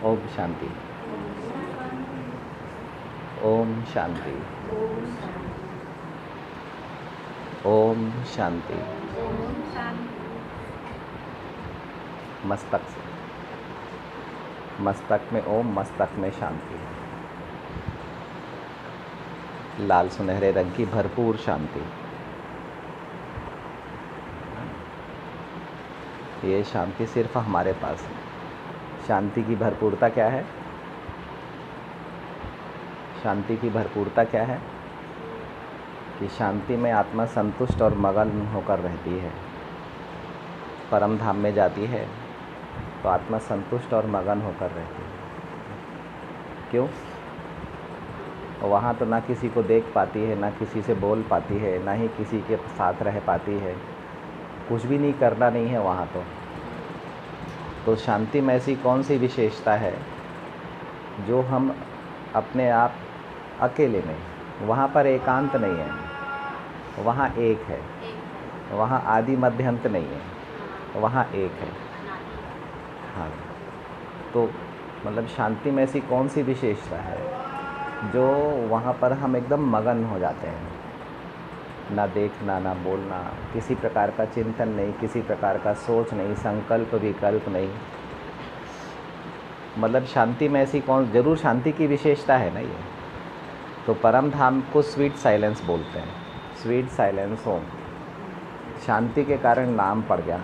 ओम शांति। ओम शांति। ओम शांति। मस्तक से, मस्तक में ओम, मस्तक में शांति, लाल सुनहरे रंग की भरपूर शांति। ये शांति सिर्फ हमारे पास है। शांति की भरपूरता क्या है? शांति की भरपूरता क्या है? कि शांति में आत्मा संतुष्ट और मगन होकर रहती है। परम धाम में जाती है तो आत्मा संतुष्ट और मगन होकर रहती है। क्यों? वहाँ तो ना किसी को देख पाती है, ना किसी से बोल पाती है, ना ही किसी के साथ रह पाती है, कुछ भी नहीं करना नहीं है वहाँ तो शांति में ऐसी कौन सी विशेषता है जो हम अपने आप अकेले में, वहाँ पर एकांत नहीं है, वहाँ एक है, वहाँ आदि मध्य अंत नहीं है, वहाँ एक है। हाँ, तो मतलब शांति में ऐसी कौन सी विशेषता है जो वहाँ पर हम एकदम मगन हो जाते हैं। ना देखना, ना बोलना, किसी प्रकार का चिंतन नहीं, किसी प्रकार का सोच नहीं, संकल्प विकल्प नहीं। मतलब शांति में ऐसी कौन, जरूर शांति की विशेषता है ना ये। तो परम धाम को स्वीट साइलेंस बोलते हैं। स्वीट साइलेंस होम, शांति के कारण नाम पड़ गया।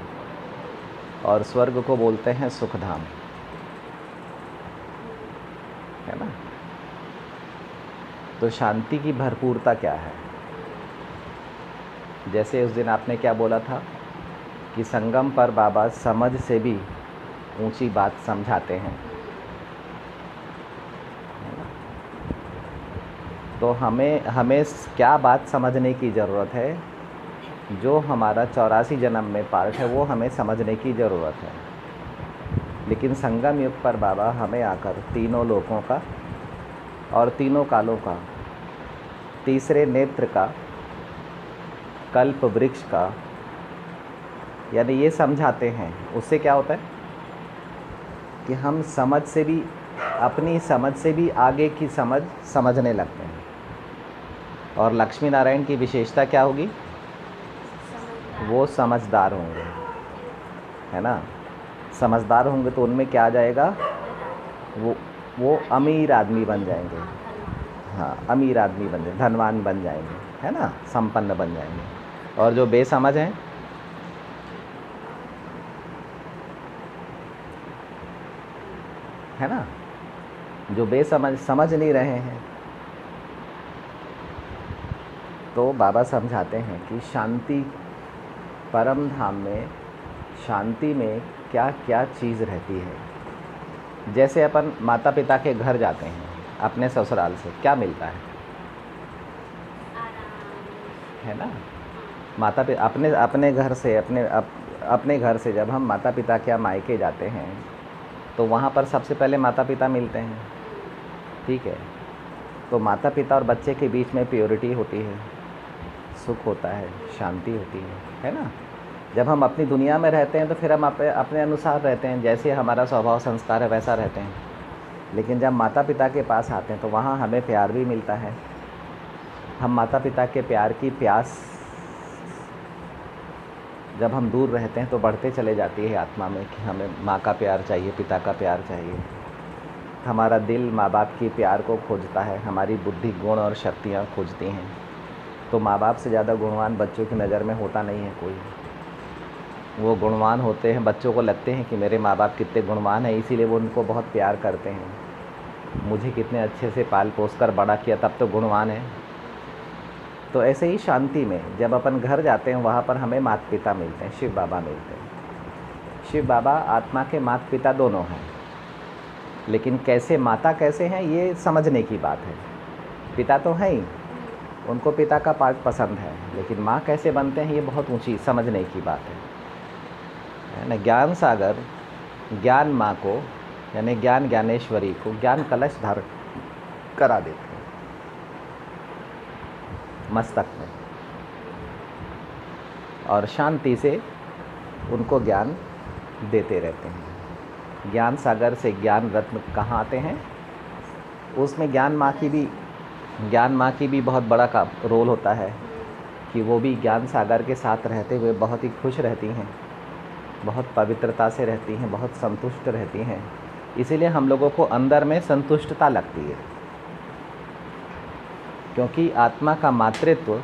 और स्वर्ग को बोलते हैं सुख धाम, है ना। तो शांति की भरपूरता क्या है? जैसे उस दिन आपने क्या बोला था कि संगम पर बाबा समझ से भी ऊंची बात समझाते हैं, तो हमें क्या बात समझने की ज़रूरत है? जो हमारा 84 जन्म में पार्ट है वो हमें समझने की ज़रूरत है। लेकिन संगम युग पर बाबा हमें आकर तीनों लोकों का और तीनों कालों का, तीसरे नेत्र का, कल्प वृक्ष का, यानी ये समझाते हैं। उससे क्या होता है कि हम समझ से भी, अपनी समझ से भी आगे की समझने लगते हैं। और लक्ष्मी नारायण की विशेषता क्या होगी? वो समझदार होंगे, है ना। समझदार होंगे तो उनमें क्या आ जाएगा? वो अमीर आदमी बन जाएंगे। हाँ, अमीर आदमी बन जाएंगे, धनवान बन जाएंगे, है ना, संपन्न बन जाएंगे। और जो बेसमझ हैं, है ना, जो समझ नहीं रहे हैं, तो बाबा समझाते हैं कि शांति, परम धाम में शांति में क्या क्या चीज़ रहती है। जैसे अपन माता पिता के घर जाते हैं, अपने ससुराल से क्या मिलता है ना। माता पिता अपने घर से, अपने घर से जब हम माता पिता के मायके जाते हैं तो वहाँ पर सबसे पहले माता पिता मिलते हैं, ठीक है। तो माता पिता और बच्चे के बीच में प्योरिटी होती है, सुख होता है, शांति होती है ना। जब हम अपनी दुनिया में रहते हैं तो फिर हम अपने अनुसार रहते हैं, जैसे हमारा स्वभाव संस्कार है वैसा रहते हैं। लेकिन जब माता पिता के पास आते हैं तो वहाँ हमें प्यार भी मिलता है। हम माता पिता के प्यार की प्यास, जब हम दूर रहते हैं तो बढ़ते चले जाती है आत्मा में कि हमें माँ का प्यार चाहिए, पिता का प्यार चाहिए। हमारा दिल माँ बाप की प्यार को खोजता है, हमारी बुद्धि गुण और शक्तियाँ खोजती हैं। तो माँ बाप से ज़्यादा गुणवान बच्चों की नज़र में होता नहीं है कोई। वो गुणवान होते हैं, बच्चों को लगते हैं कि मेरे माँ बाप कितने गुणवान हैं, इसीलिए वो उनको बहुत प्यार करते हैं। मुझे कितने अच्छे से पाल पोस कर बड़ा किया, तब तो गुणवान है। तो ऐसे ही शांति में जब अपन घर जाते हैं वहाँ पर हमें माता पिता मिलते हैं, शिव बाबा मिलते हैं। शिव बाबा आत्मा के माता पिता दोनों हैं, लेकिन कैसे माता कैसे हैं ये समझने की बात है। पिता तो हैं ही, उनको पिता का पार्ट पसंद है, लेकिन माँ कैसे बनते हैं ये बहुत ऊंची समझने की बात है ना। ज्ञान सागर, ज्ञान माँ को, यानी ज्ञान ज्ञानेश्वरी को ज्ञान कलश धारण करा देते हैं मस्तक में, और शांति से उनको ज्ञान देते रहते हैं। ज्ञान सागर से ज्ञान रत्न कहाँ आते हैं? उसमें ज्ञान माँ की भी बहुत बड़ा का रोल होता है कि वो भी ज्ञान सागर के साथ रहते हुए बहुत ही खुश रहती हैं, बहुत पवित्रता से रहती हैं, बहुत संतुष्ट रहती हैं। इसीलिए हम लोगों को अंदर में संतुष्टता लगती है, क्योंकि आत्मा का मातृत्व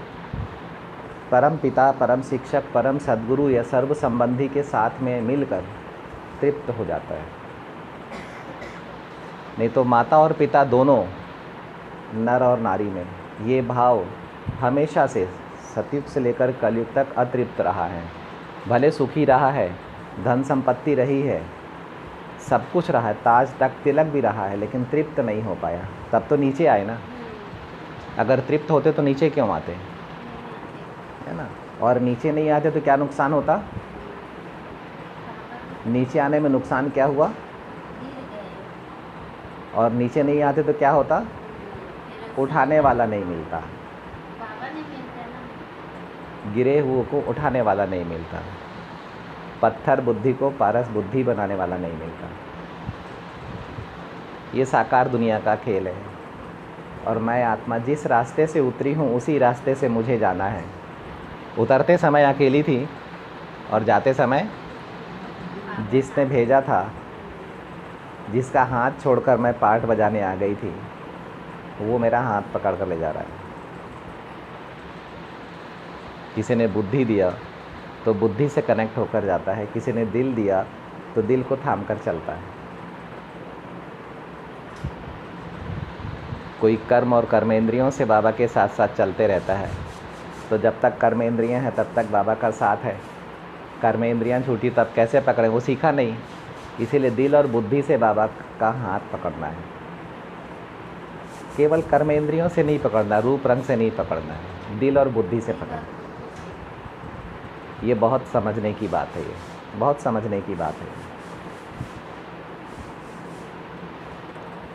परम पिता, परम शिक्षक, परम सद्गुरु या सर्व संबंधी के साथ में मिलकर तृप्त हो जाता है। नहीं तो माता और पिता दोनों, नर और नारी में ये भाव हमेशा से सतयुग से लेकर कलयुग तक अतृप्त रहा है। भले सुखी रहा है, धन संपत्ति रही है, सब कुछ रहा है, ताज तक तिलक भी रहा है, लेकिन तृप्त नहीं हो पाया। तब तो नीचे आए ना। अगर तृप्त होते तो नीचे क्यों आते, है ना। और नीचे नहीं आते तो क्या नुकसान होता? नीचे आने में नुकसान क्या हुआ? और नीचे नहीं आते तो क्या होता? उठाने वाला नहीं मिलता, गिरे हुए को उठाने वाला नहीं मिलता, पत्थर बुद्धि को पारस बुद्धि बनाने वाला नहीं मिलता। ये साकार दुनिया का खेल है। और मैं आत्मा जिस रास्ते से उतरी हूँ उसी रास्ते से मुझे जाना है। उतरते समय अकेली थी और जाते समय जिसने भेजा था, जिसका हाथ छोड़कर मैं पाठ बजाने आ गई थी, वो मेरा हाथ पकड़ कर ले जा रहा है। किसी ने बुद्धि दिया तो बुद्धि से कनेक्ट होकर जाता है, किसी ने दिल दिया तो दिल को थाम कर चलता है। कोई कर्म और कर्मेंद्रियों से बाबा के साथ साथ चलते रहता है, तो जब तक कर्मेंद्रियां हैं तब तक बाबा का साथ है। कर्मेंद्रियां छूटी तब कैसे पकड़ें, वो सीखा नहीं। इसीलिए दिल और बुद्धि से बाबा का हाथ पकड़ना है। केवल कर्मेंद्रियों से नहीं पकड़ना, रूप रंग से नहीं पकड़ना है, दिल और बुद्धि से पकड़ना। ये बहुत समझने की बात है, ये बहुत समझने की बात है।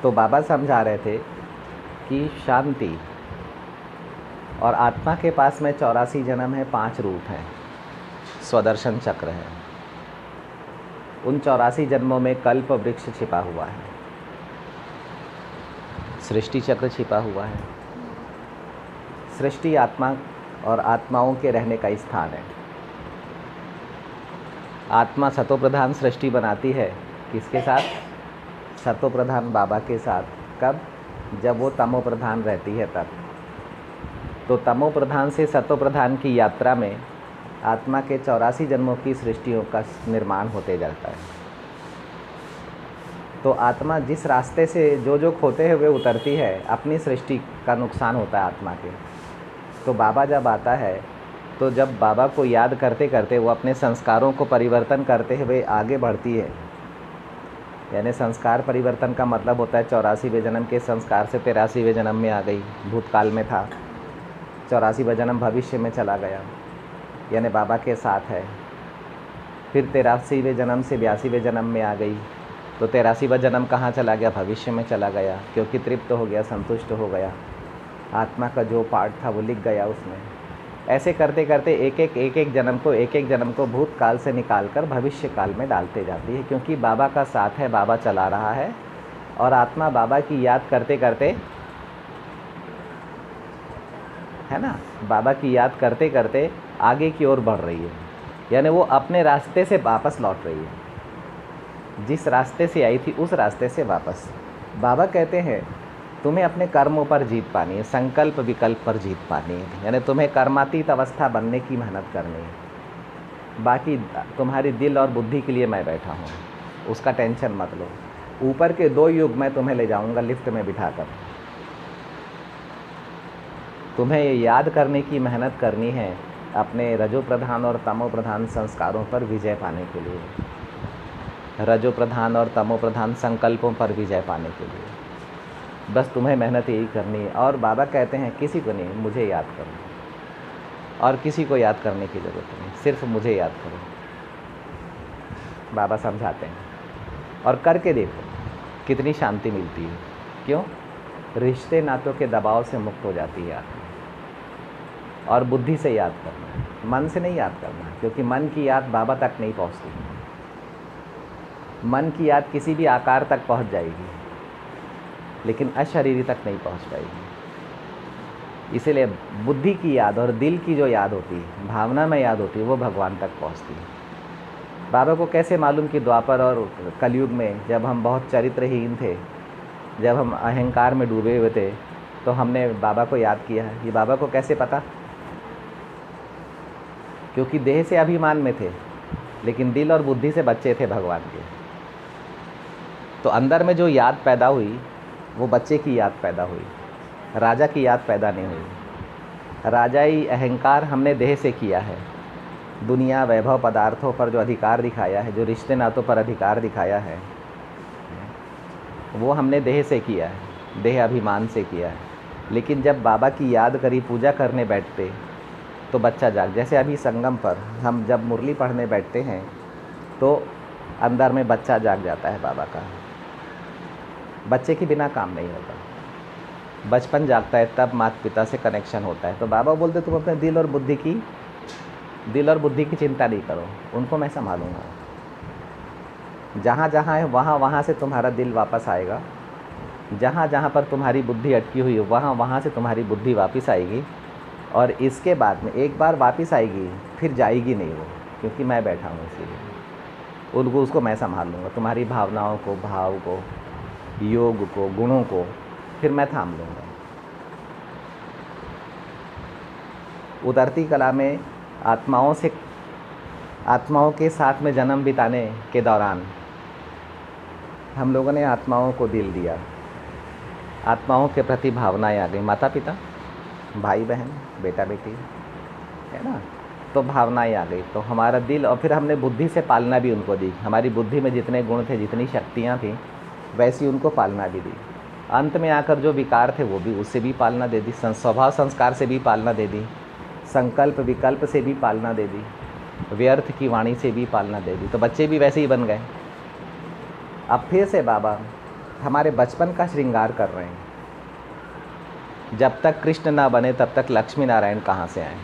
तो बाबा समझा रहे थे कि शांति और आत्मा के पास में 84 जन्म है, 5 रूप हैं, स्वदर्शन चक्र है। उन 84 जन्मों में कल्प वृक्ष छिपा हुआ है, सृष्टि चक्र छिपा हुआ है। सृष्टि आत्मा और आत्माओं के रहने का स्थान है। आत्मा सतोप्रधान सृष्टि बनाती है, किसके साथ? सतोप्रधान बाबा के साथ। कब? जब वो तमोप्रधान रहती है तब। तो तमोप्रधान से सतोप्रधान की यात्रा में आत्मा के 84 जन्मों की सृष्टियों का निर्माण होते जाता है। तो आत्मा जिस रास्ते से जो खोते हुए उतरती है, अपनी सृष्टि का नुकसान होता है आत्मा के। तो बाबा जब आता है, तो जब बाबा को याद करते करते वो अपने संस्कारों को परिवर्तन करते हुए आगे बढ़ती है। यानी संस्कार परिवर्तन का मतलब होता है 84वें जन्म के संस्कार से 83वें जन्म में आ गई, भूतकाल में था, 84वां जन्म भविष्य में चला गया, यानी बाबा के साथ है। फिर 83वें जन्म से 82वें जन्म में आ गई, तो 83वां जन्म कहाँ चला गया? भविष्य में चला गया, क्योंकि तृप्त हो गया, संतुष्ट हो गया। आत्मा का जो पार्ट था वो लिख गया उसमें। ऐसे करते करते एक एक जन्म को भूतकाल से निकालकर भविष्य काल में डालते जाती है, क्योंकि बाबा का साथ है, बाबा चला रहा है। और आत्मा बाबा की याद करते करते, है ना, बाबा की याद करते करते आगे की ओर बढ़ रही है। यानी वो अपने रास्ते से वापस लौट रही है, जिस रास्ते से आई थी उस रास्ते से वापस। बाबा कहते हैं तुम्हें अपने कर्मों पर जीत पानी है, संकल्प विकल्प पर जीत पानी है। यानी तुम्हें कर्मातीत अवस्था बनने की मेहनत करनी है। बाकी तुम्हारी दिल और बुद्धि के लिए मैं बैठा हूँ, उसका टेंशन मत लो। ऊपर के 2 युग मैं तुम्हें ले जाऊँगा लिफ्ट में बिठाकर। तुम्हें ये याद करने की मेहनत करनी है अपने रजो प्रधान और तमो प्रधान संस्कारों पर विजय पाने के लिए, रजो प्रधान और तमो प्रधान संकल्पों पर विजय पाने के लिए। बस तुम्हें मेहनत यही करनी है। और बाबा कहते हैं किसी को नहीं, मुझे याद करो, और किसी को याद करने की ज़रूरत नहीं, सिर्फ मुझे याद करो। बाबा समझाते हैं और करके देखो कितनी शांति मिलती है। क्यों? रिश्ते नातों के दबाव से मुक्त हो जाती है आत्मा। और बुद्धि से याद करना, मन से नहीं याद करना, क्योंकि मन की याद बाबा तक नहीं पहुंचती। मन की याद किसी भी आकार तक पहुंच जाएगी, लेकिन अशरीरी तक नहीं पहुंच पाएगी। इसीलिए बुद्धि की याद और दिल की जो याद होती है, भावना में याद होती है, वो भगवान तक पहुंचती है। बाबा को कैसे मालूम कि द्वापर और कलयुग में जब हम बहुत चरित्रहीन थे, जब हम अहंकार में डूबे हुए थे, तो हमने बाबा को याद किया है? ये बाबा को कैसे पता? क्योंकि देह से अभिमान में थे, लेकिन दिल और बुद्धि से बच्चे थे भगवान के। तो अंदर में जो याद पैदा हुई वो बच्चे की याद पैदा हुई, राजा की याद पैदा नहीं हुई। राजाई अहंकार हमने देह से किया है। दुनिया, वैभव, पदार्थों पर जो अधिकार दिखाया है, जो रिश्ते नातों पर अधिकार दिखाया है, वो हमने देह से किया है, देह अभिमान से किया है। लेकिन जब बाबा की याद करी, पूजा करने बैठते, तो बच्चा जाग। जैसे अभी संगम पर हम जब मुरली पढ़ने बैठते हैं तो अंदर में बच्चा जाग जाता है बाबा का। बच्चे के बिना काम नहीं होता। बचपन जागता है तब माता पिता से कनेक्शन होता है। तो बाबा बोलते तुम अपने दिल और बुद्धि की चिंता नहीं करो, उनको मैं संभालूंगा। जहाँ जहाँ है वहाँ से तुम्हारा दिल वापस आएगा। जहाँ जहाँ पर तुम्हारी बुद्धि अटकी हुई है वहाँ से तुम्हारी बुद्धि वापस आएगी। और इसके बाद में एक बार वापस आएगी, फिर जाएगी नहीं वो, क्योंकि मैं बैठा हूँ। इसीलिए उसको मैं संभाल लूँगा। तुम्हारी भावनाओं को, भाव को, योग को, गुणों को फिर मैं थाम लूँगा। उतरती कला में आत्माओं के साथ में जन्म बिताने के दौरान हम लोगों ने आत्माओं को दिल दिया। आत्माओं के प्रति भावनाएं आ गई। माता पिता, भाई बहन, बेटा बेटी, है ना, तो भावनाएं आ गई। तो हमारा दिल, और फिर हमने बुद्धि से पालना भी उनको दी। हमारी बुद्धि में जितने गुण थे, जितनी शक्तियाँ थीं, वैसी उनको पालना भी दी। अंत में आकर जो विकार थे वो भी, उससे भी पालना दे दी। स्वभाव संस्कार से भी पालना दे दी। संकल्प विकल्प से भी पालना दे दी। व्यर्थ की वाणी से भी पालना दे दी। तो बच्चे भी वैसे ही बन गए। अब फिर से बाबा हमारे बचपन का श्रृंगार कर रहे हैं। जब तक कृष्ण ना बने तब तक लक्ष्मी नारायण कहाँ से आए?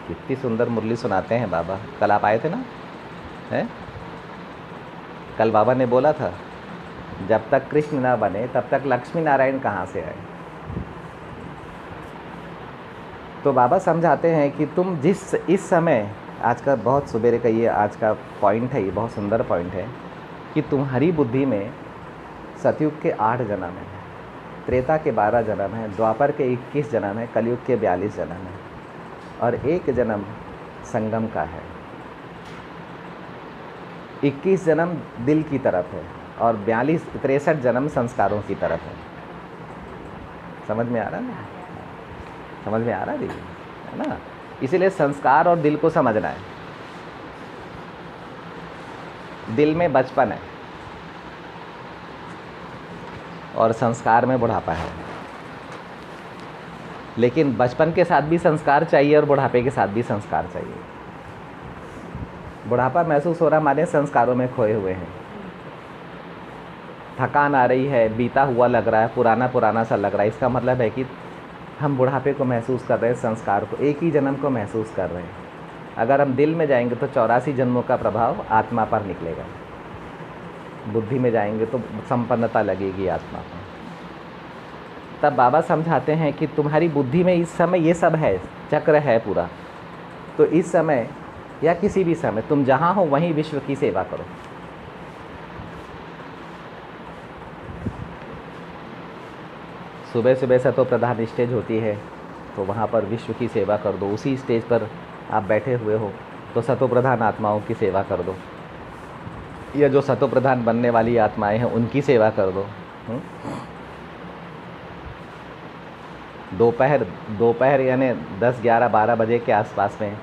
कितनी सुंदर मुरली सुनाते हैं बाबा। कल आप आए थे ना, है? कल बाबा ने बोला था, जब तक कृष्ण ना बने तब तक लक्ष्मी नारायण कहाँ से आए? तो बाबा समझाते हैं कि तुम इस समय, आज का बहुत सुबेरे का ये आज का पॉइंट है, ये बहुत सुंदर पॉइंट है कि तुम्हारी बुद्धि में सतयुग के 8 जन्म हैं, त्रेता के 12 जन्म हैं, द्वापर के 21 जन्म हैं, कलयुग के 42 जन्म हैं, और 1 जन्म संगम का है। 21 जन्म दिल की तरफ है और 63 जन्म संस्कारों की तरफ है। समझ में आ रहा ना? समझ में आ रहा दीदी, है ना? इसीलिए संस्कार और दिल को समझना है। दिल में बचपन है और संस्कार में बुढ़ापा है। लेकिन बचपन के साथ भी संस्कार चाहिए और बुढ़ापे के साथ भी संस्कार चाहिए। बुढ़ापा महसूस हो रहा, हमारे संस्कारों में खोए हुए हैं। थकान आ रही है, बीता हुआ लग रहा है, पुराना सा लग रहा है। इसका मतलब है कि हम बुढ़ापे को महसूस कर रहे हैं, संस्कार को, एक ही जन्म को महसूस कर रहे हैं। अगर हम दिल में जाएंगे तो 84 जन्मों का प्रभाव आत्मा पर निकलेगा। बुद्धि में जाएंगे तो संपन्नता लगेगी आत्मा पर। तब बाबा समझाते हैं कि तुम्हारी बुद्धि में इस समय ये सब है, चक्र है पूरा। तो इस समय या किसी भी समय तुम जहाँ हो वहीं विश्व की सेवा करो। सुबह सुबह से तो प्रधान स्टेज होती है, तो वहाँ पर विश्व की सेवा कर दो। उसी स्टेज पर आप बैठे हुए हो तो सतो प्रधान आत्माओं की सेवा कर दो, या जो सतो प्रधान बनने वाली आत्माएं हैं उनकी सेवा कर दो। दोपहर यानी 10, 11, 12 बजे के आसपास में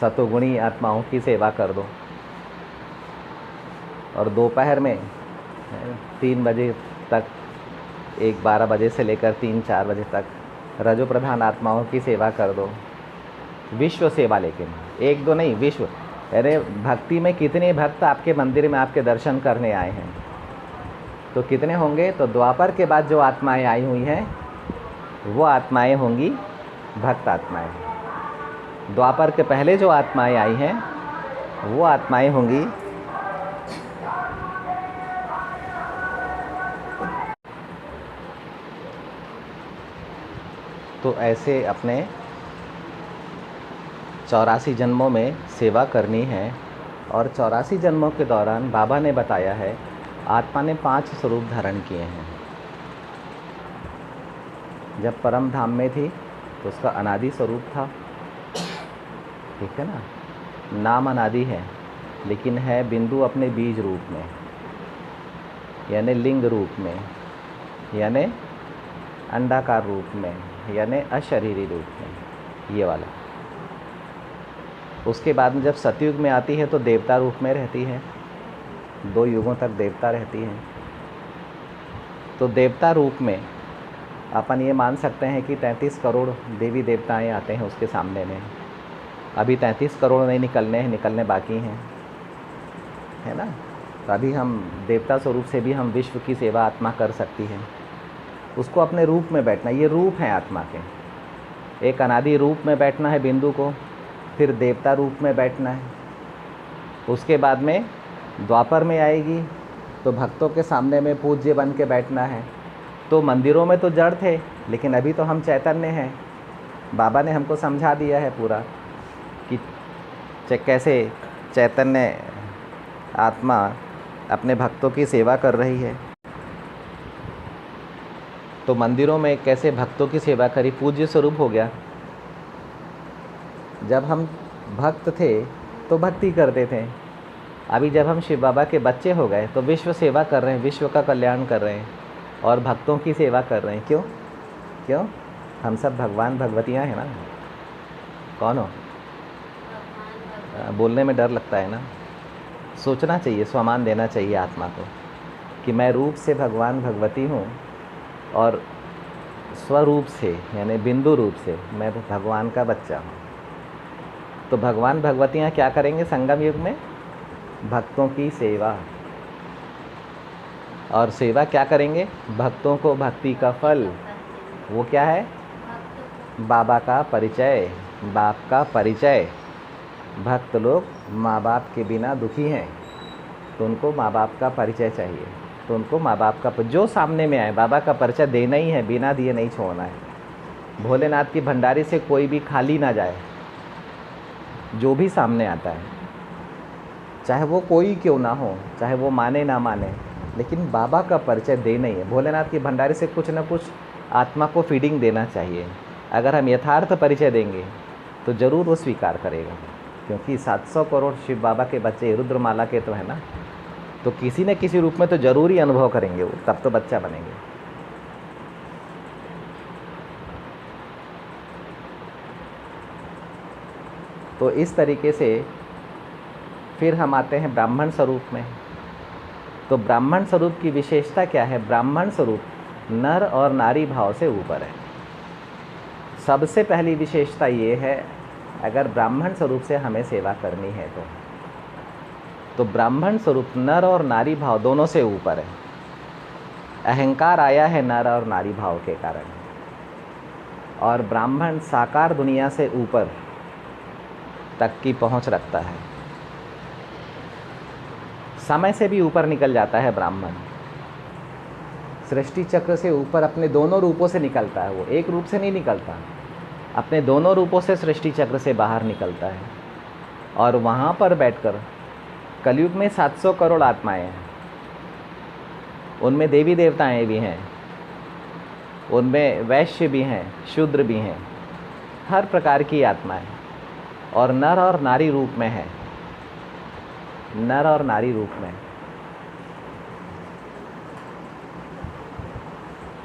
सतोगुणी आत्माओं की सेवा कर दो। और दोपहर में 3 बजे तक, 12 बजे से लेकर 3, 4 बजे तक रजो प्रधान आत्माओं की सेवा कर दो। विश्व सेवा, लेकिन 1-2 नहीं, विश्व। अरे भक्ति में कितने भक्त आपके मंदिर में आपके दर्शन करने आए हैं, तो कितने होंगे? तो द्वापर के बाद जो आत्माएं आई हुई हैं वो आत्माएं होंगी भक्त आत्माएं। द्वापर के पहले जो आत्माएं आई हैं वो आत्माएं होंगी तो ऐसे अपने 84 जन्मों में सेवा करनी है। और 84 जन्मों के दौरान बाबा ने बताया है आत्मा ने 5 स्वरूप धारण किए हैं। जब परम धाम में थी तो उसका अनादि स्वरूप था, ठीक है ना, नाम अनादि है, लेकिन है बिंदु अपने बीज रूप में, यानी लिंग रूप में, यानी अंडाकार रूप में, यानी अशरीरी रूप में, ये वाला। उसके बाद में जब सतयुग में आती है तो देवता रूप में रहती है, 2 युगों तक देवता रहती है। तो देवता रूप में अपन ये मान सकते हैं कि 33 करोड़ देवी देवताएं आते हैं उसके सामने में। अभी 33 करोड़ नहीं निकलने हैं, निकलने बाकी हैं, है ना। तो अभी हम देवता स्वरूप से भी हम विश्व की सेवा आत्मा कर सकती है। उसको अपने रूप में बैठना, ये रूप हैं आत्मा के। एक अनादि रूप में बैठना है बिंदु को, फिर देवता रूप में बैठना है। उसके बाद में द्वापर में आएगी तो भक्तों के सामने में पूज्य बन के बैठना है। तो मंदिरों में तो जड़ थे, लेकिन अभी तो हम चैतन्य हैं। बाबा ने हमको समझा दिया है पूरा कि कैसे चैतन्य आत्मा अपने भक्तों की सेवा कर रही है। तो मंदिरों में कैसे भक्तों की सेवा करी, पूज्य स्वरूप हो गया। जब हम भक्त थे तो भक्ति करते थे, अभी जब हम शिव बाबा के बच्चे हो गए तो विश्व सेवा कर रहे हैं, विश्व का कल्याण कर रहे हैं और भक्तों की सेवा कर रहे हैं। क्यों? हम सब भगवान भगवतियाँ हैं ना। कौन हो? बोलने में डर लगता है ना। सोचना चाहिए, स्वमान देना चाहिए आत्मा को कि मैं रूप से भगवान भगवती हूँ और स्वरूप से यानी बिंदु रूप से मैं भगवान का बच्चा हूँ। तो भगवान भगवतियाँ क्या करेंगे संगम युग में? भक्तों की सेवा। और सेवा क्या करेंगे? भक्तों को भक्ति का फल। वो क्या है? बाबा का परिचय, बाप का परिचय। भक्त लोग माँ बाप के बिना दुखी हैं, तो उनको माँ बाप का परिचय चाहिए। तो उनको माँ बाप का जो सामने में आए बाबा का परिचय देना ही है, बिना दिए नहीं छोड़ना है। भोलेनाथ की भंडारी से कोई भी खाली ना जाए। जो भी सामने आता है, चाहे वो कोई क्यों ना हो, चाहे वो माने ना माने, लेकिन बाबा का परिचय देना ही है। भोलेनाथ की भंडारी से कुछ ना कुछ आत्मा को फीडिंग देना चाहिए। अगर हम यथार्थ परिचय देंगे तो ज़रूर वो स्वीकार करेगा, क्योंकि 700 करोड़ शिव बाबा के बच्चे रुद्रमाला के तो है ना। तो किसी न किसी रूप में तो ज़रूर ही अनुभव करेंगे वो, तब तो बच्चा बनेंगे। तो इस तरीके से फिर हम आते हैं ब्राह्मण स्वरूप में। तो ब्राह्मण स्वरूप की विशेषता क्या है? ब्राह्मण स्वरूप नर और नारी भाव से ऊपर है। सबसे पहली विशेषता ये है, अगर ब्राह्मण स्वरूप से हमें सेवा करनी है तो ब्राह्मण स्वरूप नर और नारी भाव दोनों से ऊपर है। अहंकार आया है नर और नारी भाव के कारण, और ब्राह्मण साकार दुनिया से ऊपर तक की पहुंच रखता है। समय से भी ऊपर निकल जाता है ब्राह्मण। सृष्टि चक्र से ऊपर अपने दोनों रूपों से निकलता है। वो एक रूप से नहीं निकलता, अपने दोनों रूपों से सृष्टि चक्र से बाहर निकलता है। और वहाँ पर बैठकर कलयुग में 700 करोड़ आत्माएं हैं। उनमें देवी देवताएं भी हैं, उनमें वैश्य भी हैं, शूद्र भी हैं, हर प्रकार की आत्माएं, और नर और नारी रूप में है। नर और नारी रूप में।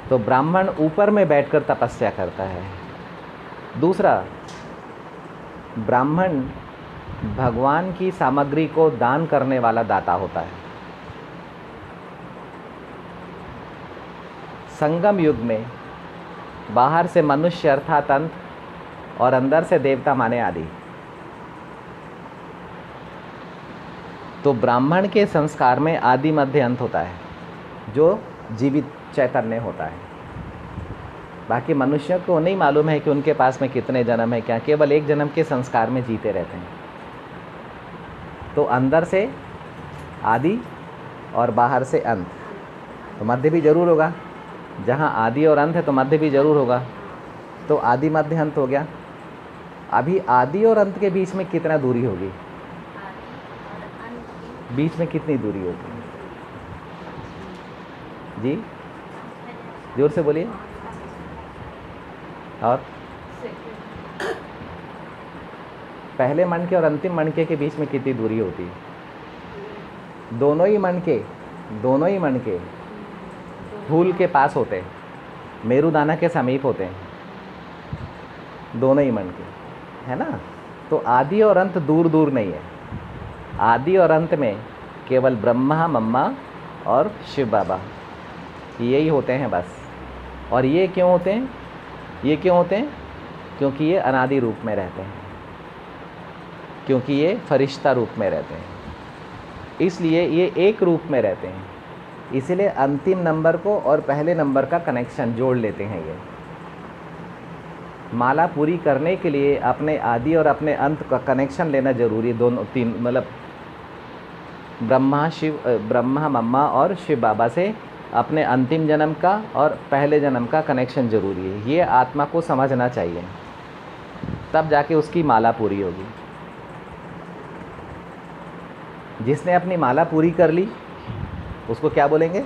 तो ब्राह्मण ऊपर में बैठकर तपस्या करता है। दूसरा, ब्राह्मण भगवान की सामग्री को दान करने वाला दाता होता है। संगम युग में बाहर से मनुष्य अर्थात अंत, और अंदर से देवता माने आदि। तो ब्राह्मण के संस्कार में आदि मध्य अंत होता है, जो जीवित चैतन्य होता है। बाकी मनुष्यों को नहीं मालूम है कि उनके पास में कितने जन्म है, क्या केवल एक जन्म के संस्कार में जीते रहते हैं। तो अंदर से आदि और बाहर से अंत, तो मध्य भी जरूर होगा। जहाँ आदि और अंत है तो मध्य भी जरूर होगा। तो आदि मध्य अंत हो गया। अभी आदि और अंत के बीच में कितना दूरी होगी? बीच में कितनी दूरी होगी जी? जोर से बोलिए। और पहले मणके और अंतिम मणके के बीच में कितनी दूरी होती है? दोनों ही मणके फूल के पास होते हैं, मेरुदाना के समीप होते हैं, दोनों ही मणके, है ना। तो आदि और अंत दूर दूर नहीं है। आदि और अंत में केवल ब्रह्मा, मम्मा और शिव बाबा यही होते हैं बस। और ये क्यों होते हैं? क्योंकि ये अनादि रूप में रहते हैं, क्योंकि ये फरिश्ता रूप में रहते हैं, इसलिए ये एक रूप में रहते हैं। इसलिए अंतिम नंबर को और पहले नंबर का कनेक्शन जोड़ लेते हैं। ये माला पूरी करने के लिए अपने आदि और अपने अंत का कनेक्शन लेना जरूरी है। दोनों तीन मतलब ब्रह्मा, मम्मा और शिव बाबा से अपने अंतिम जन्म का और पहले जन्म का कनेक्शन जरूरी है। ये आत्मा को समझना चाहिए, तब जाके उसकी माला पूरी होगी। जिसने अपनी माला पूरी कर ली उसको क्या बोलेंगे?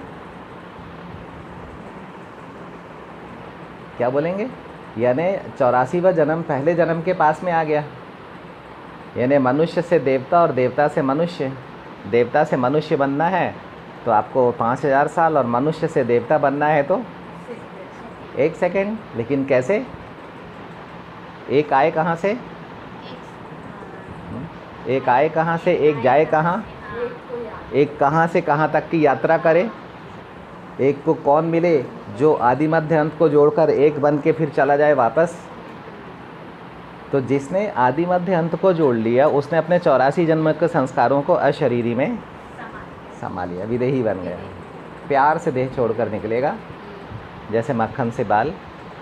यानी 84वां जन्म पहले जन्म के पास में आ गया। यानी मनुष्य से देवता और देवता से मनुष्य। देवता से मनुष्य बनना है तो आपको 5000 साल, और मनुष्य से देवता बनना है तो 1 सेकेंड। लेकिन कैसे? एक आए कहाँ से? एक आए कहाँ से? एक जाए कहाँ? एक कहाँ से कहाँ तक की यात्रा करे? एक को कौन मिले जो आदि मध्य अंत को जोड़कर एक बन के फिर चला जाए वापस? तो जिसने आदि मध्य अंत को जोड़ लिया उसने अपने 84 जन्म के संस्कारों को अशरीरी में समा लिया, विदेही बन गया। प्यार से देह छोड़कर निकलेगा जैसे मक्खन से बाल,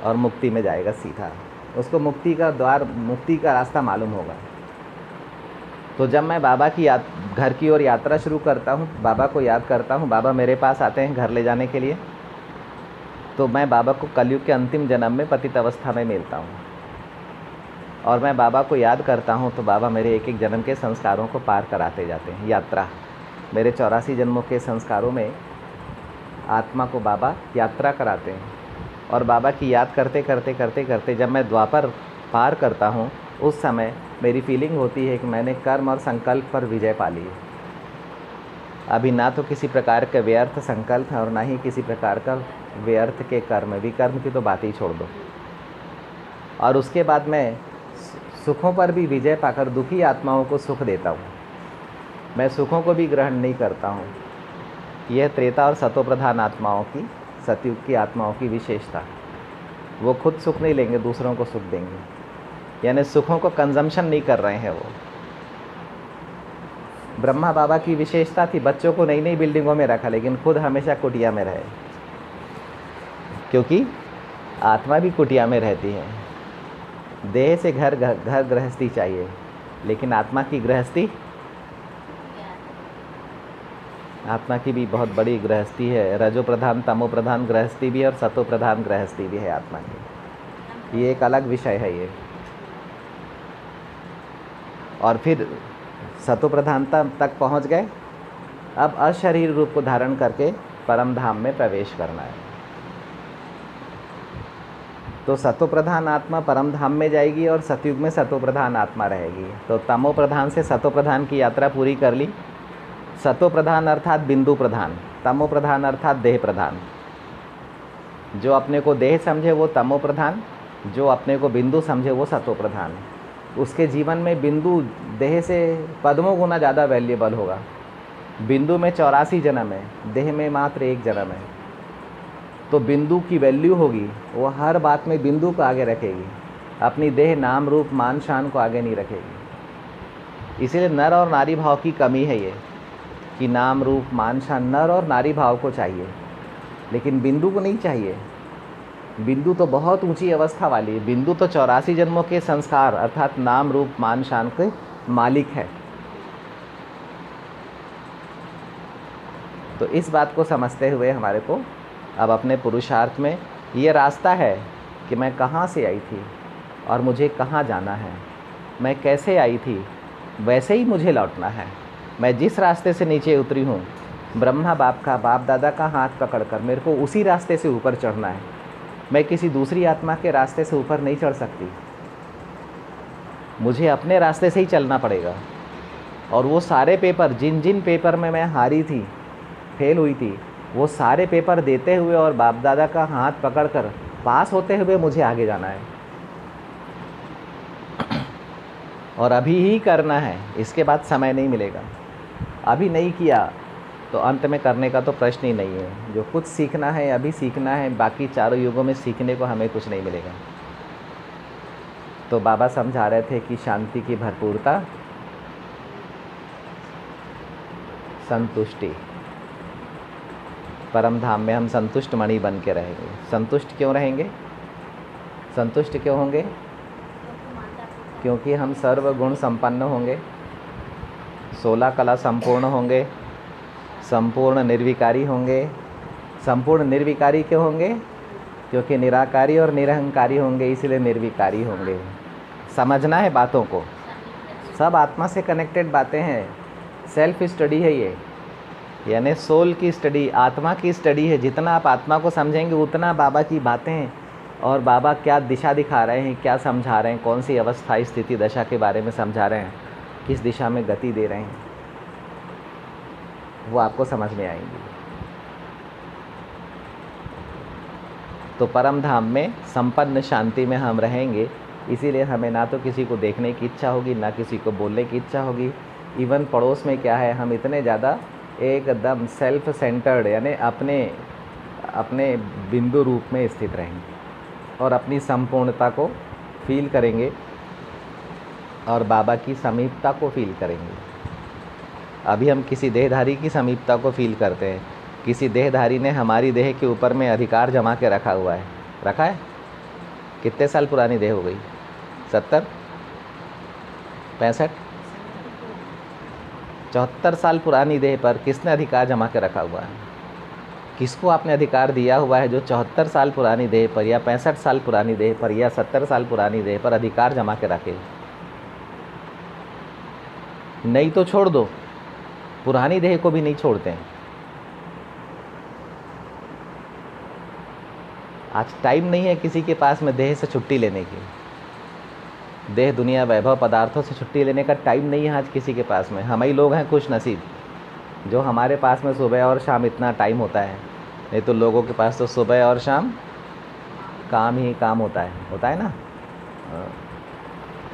और मुक्ति में जाएगा सीधा। उसको मुक्ति का द्वार, मुक्ति का रास्ता मालूम होगा। तो जब मैं बाबा की घर की ओर यात्रा शुरू करता हूँ, बाबा को याद करता हूँ, बाबा मेरे पास आते हैं घर ले जाने के लिए, तो मैं बाबा को कलयुग के अंतिम जन्म में पतित अवस्था में मिलता हूँ। और मैं बाबा को याद करता हूँ तो बाबा मेरे एक एक जन्म के संस्कारों को पार कराते जाते हैं। यात्रा, मेरे 84 जन्मों के संस्कारों में आत्मा को बाबा यात्रा कराते हैं। और बाबा की याद करते करते करते करते जब मैं द्वापर पार करता हूँ, उस समय मेरी फीलिंग होती है कि मैंने कर्म और संकल्प पर विजय पा ली है। अभी ना तो किसी प्रकार का व्यर्थ संकल्प है और ना ही किसी प्रकार का व्यर्थ के कर्म। विकर्म की तो बात ही छोड़ दो। और उसके बाद मैं सुखों पर भी विजय पाकर दुखी आत्माओं को सुख देता हूँ। मैं सुखों को भी ग्रहण नहीं करता हूँ। यह त्रेता और सतो प्रधान आत्माओं की, सतयुग की आत्माओं की विशेषता। वो खुद सुख नहीं लेंगे, दूसरों को सुख देंगे। यानी सुखों को कंजम्पशन नहीं कर रहे हैं वो। ब्रह्मा बाबा की विशेषता थी, बच्चों को नई नई बिल्डिंगों में रखा, लेकिन खुद हमेशा कुटिया में रहे, क्योंकि आत्मा भी कुटिया में रहती है। देह से घर गृहस्थी चाहिए, लेकिन आत्मा की गृहस्थी, आत्मा की भी बहुत बड़ी गृहस्थी है। रजो प्रधान तमो प्रधान गृहस्थी भी है और सतो प्रधान गृहस्थी भी है आत्मा की। ये एक अलग विषय है ये। और फिर सतो प्रधानता तक पहुंच गए, अब अशरीर रूप को धारण करके परम धाम में प्रवेश करना है। तो सतो प्रधान आत्मा परम धाम में जाएगी और सतयुग में सतो प्रधान आत्मा रहेगी। तो तमो प्रधान से सतो प्रधान की यात्रा पूरी कर ली। सतो प्रधान अर्थात बिंदु प्रधान, तमो प्रधान अर्थात देह प्रधान। जो अपने को देह समझे वो तमो प्रधान, जो अपने को बिंदु समझे वो सतो प्रधान। उसके जीवन में बिंदु देह से पद्मों गुना ज़्यादा वैल्यूएबल होगा। बिंदु में 84 जन्म है, देह में मात्र 1 जन्म है। तो बिंदु की वैल्यू होगी, वो हर बात में बिंदु को आगे रखेगी, अपनी देह नाम रूप मान शान को आगे नहीं रखेगी। इसीलिए नर और नारी भाव की कमी है ये, कि नाम रूप मान शान, नर और नारी भाव को चाहिए लेकिन बिंदु को नहीं चाहिए। बिंदु तो बहुत ऊंची अवस्था वाली है। बिंदु तो 84 जन्मों के संस्कार अर्थात नाम रूप मान शान के मालिक है। तो इस बात को समझते हुए हमारे को अब अपने पुरुषार्थ में ये रास्ता है कि मैं कहाँ से आई थी और मुझे कहाँ जाना है, मैं कैसे आई थी वैसे ही मुझे लौटना है। मैं जिस रास्ते से नीचे उतरी हूँ, ब्रह्मा बाप का, बाप दादा का हाथ पकड़कर मेरे को उसी रास्ते से ऊपर चढ़ना है। मैं किसी दूसरी आत्मा के रास्ते से ऊपर नहीं चढ़ सकती, मुझे अपने रास्ते से ही चलना पड़ेगा। और वो सारे पेपर, जिन जिन पेपर में मैं हारी थी, फेल हुई थी, वो सारे पेपर देते हुए और बाप दादा का हाथ पकड़कर पास होते हुए मुझे आगे जाना है। और अभी ही करना है, इसके बाद समय नहीं मिलेगा। अभी नहीं किया तो अंत में करने का तो प्रश्न ही नहीं है। जो कुछ सीखना है अभी सीखना है, बाकी चारों युगों में सीखने को हमें कुछ नहीं मिलेगा। तो बाबा समझा रहे थे कि शांति की भरपूरता, संतुष्टि, परम धाम में हम संतुष्ट मणि बन के रहेंगे। संतुष्ट क्यों रहेंगे? संतुष्ट क्यों होंगे? क्योंकि हम सर्व गुण संपन्न होंगे, 16 कला संपूर्ण होंगे, संपूर्ण निर्विकारी होंगे। संपूर्ण निर्विकारी क्यों होंगे? क्योंकि निराकारी और निरहंकारी होंगे, इसलिए निर्विकारी होंगे। समझना है बातों को, सब आत्मा से कनेक्टेड बातें हैं। सेल्फ स्टडी है ये, यानी सोल की स्टडी, आत्मा की स्टडी है। जितना आप आत्मा को समझेंगे उतना बाबा की बातें और बाबा क्या दिशा दिखा रहे हैं, क्या समझा रहे हैं, कौन सी अवस्था स्थिति दशा के बारे में समझा रहे हैं, किस दिशा में गति दे रहे हैं, वो आपको समझ में आएंगी। तो परम धाम में संपन्न शांति में हम रहेंगे। इसीलिए हमें ना तो किसी को देखने की इच्छा होगी, ना किसी को बोलने की इच्छा होगी। इवन पड़ोस में क्या है, हम इतने ज़्यादा एकदम सेल्फ सेंटर्ड, यानी अपने बिंदु रूप में स्थित रहेंगे और अपनी संपूर्णता को फील करेंगे और बाबा की समीपता को फील करेंगे। अभी हम किसी देहधारी की समीपता को फील करते हैं। किसी देहधारी ने हमारी देह के ऊपर में अधिकार जमा के रखा हुआ है। रखा है? कितने साल पुरानी देह हो गई? 70, 65, 74 साल पुरानी देह पर किसने अधिकार जमा के रखा हुआ है? किसको आपने अधिकार दिया हुआ है जो 74 साल पुरानी देह पर या 65 साल पुरानी देह पर या 70 साल पुरानी देह पर अधिकार जमा के रखे? नहीं तो छोड़ दो, पुरानी देह को भी नहीं छोड़ते हैं। आज टाइम नहीं है किसी के पास में देह से छुट्टी लेने की। देह दुनिया वैभव पदार्थों से छुट्टी लेने का टाइम नहीं है आज किसी के पास में। हम ही लोग हैं खुश नसीब जो हमारे पास में सुबह और शाम इतना टाइम होता है। नहीं तो लोगों के पास तो सुबह और शाम काम ही काम होता है ना।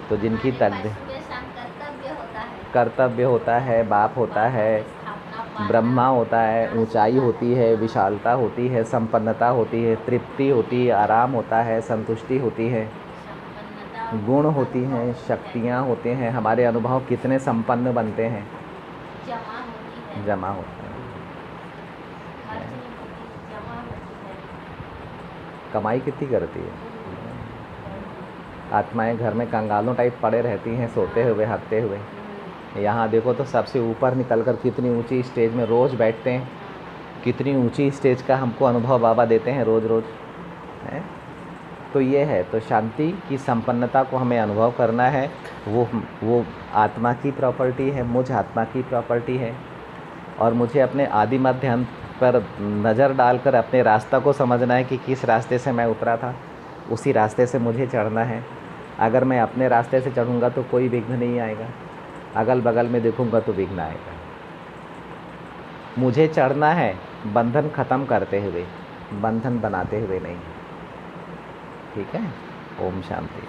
तो जिनकी तकदीर, कर्तव्य होता है, बाप होता है, ब्रह्मा होता है, ऊंचाई होती है, विशालता होती है, संपन्नता होती है, तृप्ति होती है, आराम होता है, संतुष्टि होती है, गुण होती हैं, शक्तियाँ होते हैं। हमारे अनुभव कितने संपन्न बनते हैं, जमा होते हैं। कमाई कितनी करती है? आत्माएं घर में कंगालों टाइप पड़े रहती हैं, सोते हुए, हकते हुए। यहाँ देखो तो सबसे ऊपर निकलकर कितनी ऊंची स्टेज में रोज़ बैठते हैं। कितनी ऊंची स्टेज का हमको अनुभव बाबा देते हैं रोज़ रोज़ है। तो ये है, तो शांति की संपन्नता को हमें अनुभव करना है। वो आत्मा की प्रॉपर्टी है, मुझ आत्मा की प्रॉपर्टी है। और मुझे अपने आदि मध्य अंत पर नज़र डालकर अपने रास्ता को समझना है कि किस रास्ते से मैं उतरा था, उसी रास्ते से मुझे चढ़ना है। अगर मैं अपने रास्ते से चढ़ूँगा तो कोई विघ्न नहीं आएगा, अगल बगल में देखूँगा तो विघ्न आएगा। मुझे चढ़ना है बंधन ख़त्म करते हुए, बंधन बनाते हुए नहीं। ठीक है। ओम शांति।